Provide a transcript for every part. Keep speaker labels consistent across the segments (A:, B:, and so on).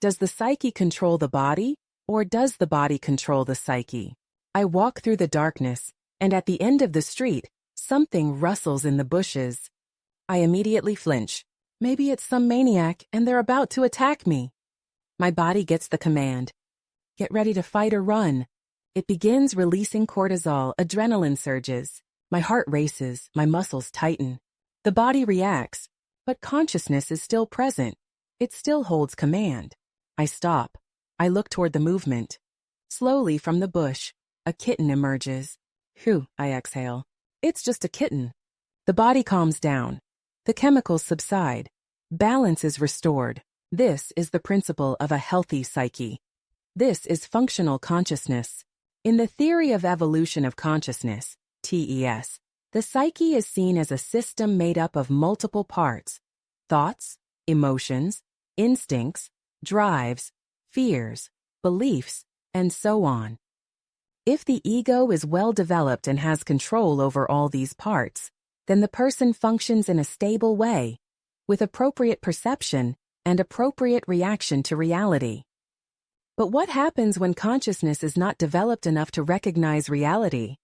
A: Does the psyche control the body, or does the body control the psyche? I walk through the darkness, and at the end of the street, something rustles in the bushes. I immediately flinch. Maybe it's some maniac and they're about to attack me. My body gets the command. Get ready to fight or run. It begins releasing cortisol, adrenaline surges. My heart races, my muscles tighten. The body reacts, but consciousness is still present. It still holds command. I stop. I look toward the movement. Slowly from the bush, a kitten emerges. Phew, I exhale. It's just a kitten. The body calms down. The chemicals subside. Balance is restored. This is the principle of a healthy psyche. This is functional consciousness. In the theory of evolution of consciousness, T.E.S., the psyche is seen as a system made up of multiple parts: thoughts, emotions, instincts, drives, fears, beliefs, and so on. If the ego is well developed and has control over all these parts, then the person functions in a stable way, with appropriate perception and appropriate reaction to reality. But what happens when consciousness is not developed enough to recognize reality?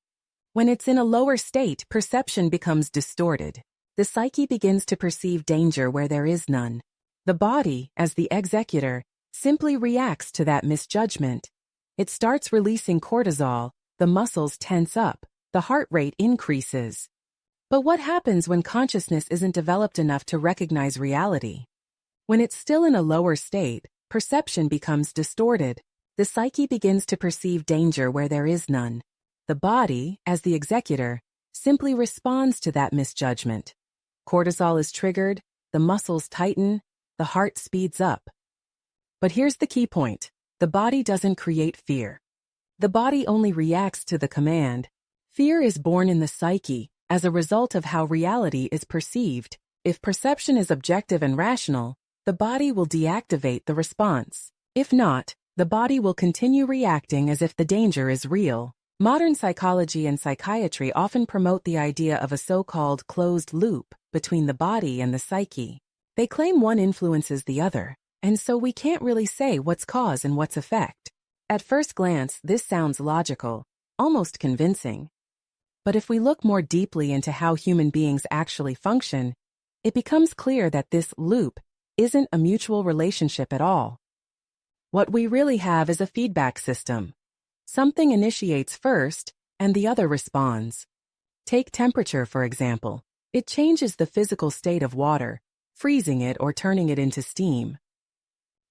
A: When it's in a lower state, perception becomes distorted. The psyche begins to perceive danger where there is none. The body, as the executor, simply reacts to that misjudgment. It starts releasing cortisol, the muscles tense up, the heart rate increases. But what happens when consciousness isn't developed enough to recognize reality? When it's still in a lower state, perception becomes distorted. The psyche begins to perceive danger where there is none. The body, as the executor, simply responds to that misjudgment. Cortisol is triggered, the muscles tighten, the heart speeds up. But here's the key point. The body doesn't create fear. The body only reacts to the command. Fear is born in the psyche as a result of how reality is perceived. If perception is objective and rational, the body will deactivate the response. If not, the body will continue reacting as if the danger is real. Modern psychology and psychiatry often promote the idea of a so-called closed loop between the body and the psyche. They claim one influences the other, and so we can't really say what's cause and what's effect. At first glance, this sounds logical, almost convincing. But if we look more deeply into how human beings actually function, it becomes clear that this loop isn't a mutual relationship at all. What we really have is a feedback system. Something initiates first, and the other responds. Take temperature, for example. It changes the physical state of water, freezing it or turning it into steam.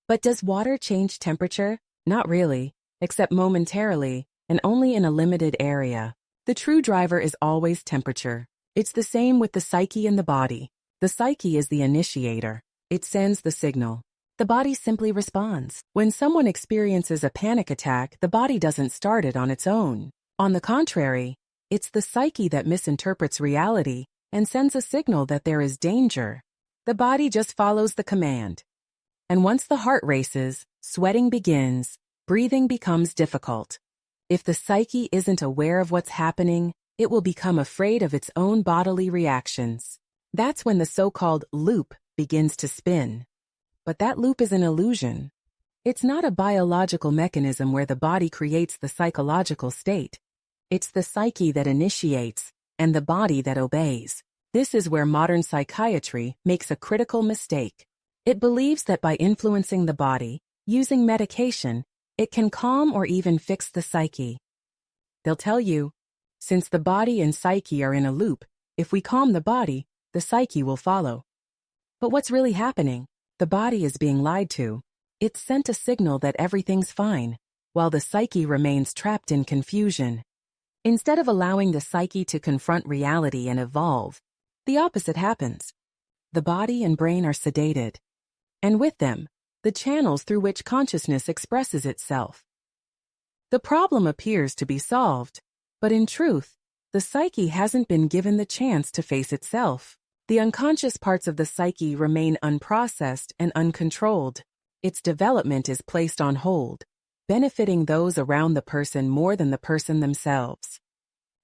A: But does water change temperature? Not really, except momentarily, and only in a limited area. The true driver is always temperature. It's the same with the psyche and the body. The psyche is the initiator. It sends the signal. The body simply responds. When someone experiences a panic attack, the body doesn't start it on its own. On the contrary, it's the psyche that misinterprets reality and sends a signal that there is danger. The body just follows the command. And once the heart races, sweating begins, breathing becomes difficult. If the psyche isn't aware of what's happening, it will become afraid of its own bodily reactions. That's when the so-called loop begins to spin. But that loop is an illusion. It's not a biological mechanism where the body creates the psychological state. It's the psyche that initiates, and the body that obeys. This is where modern psychiatry makes a critical mistake. It believes that by influencing the body, using medication, it can calm or even fix the psyche. They'll tell you, since the body and psyche are in a loop, if we calm the body, the psyche will follow. But what's really happening? The body is being lied to. It's sent a signal that everything's fine, while the psyche remains trapped in confusion. Instead of allowing the psyche to confront reality and evolve, the opposite happens. The body and brain are sedated, and with them, the channels through which consciousness expresses itself. The problem appears to be solved, but in truth, the psyche hasn't been given the chance to face itself. The unconscious parts of the psyche remain unprocessed and uncontrolled. Its development is placed on hold, benefiting those around the person more than the person themselves.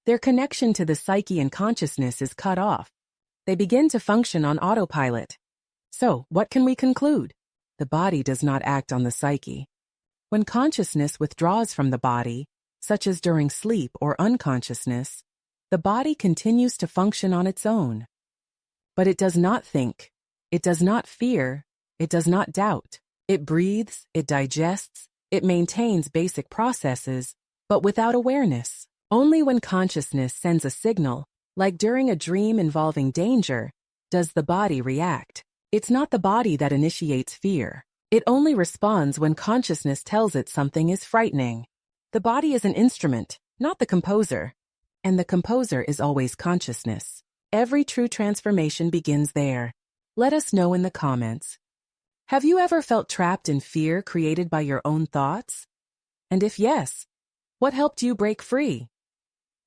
A: Their connection to the psyche and consciousness is cut off. They begin to function on autopilot. So, what can we conclude? the body does not act on the psyche. When consciousness withdraws from the body, such as during sleep or unconsciousness, the body continues to function on its own. But it does not think, it does not fear, it does not doubt. It breathes, it digests, it maintains basic processes, but without awareness. Only when consciousness sends a signal, like during a dream involving danger, does the body react. It's not the body that initiates fear. It only responds when consciousness tells it something is frightening. The body is an instrument, not the composer. And the composer is always consciousness. Every true transformation begins there. Let us know in the comments. Have you ever felt trapped in fear created by your own thoughts? And if yes, what helped you break free?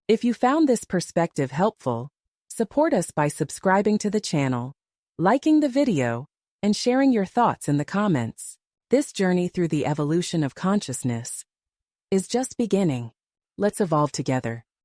A: If you found this perspective helpful, support us by subscribing to the channel, liking the video, and sharing your thoughts in the comments. This journey through the evolution of consciousness is just beginning. Let's evolve together.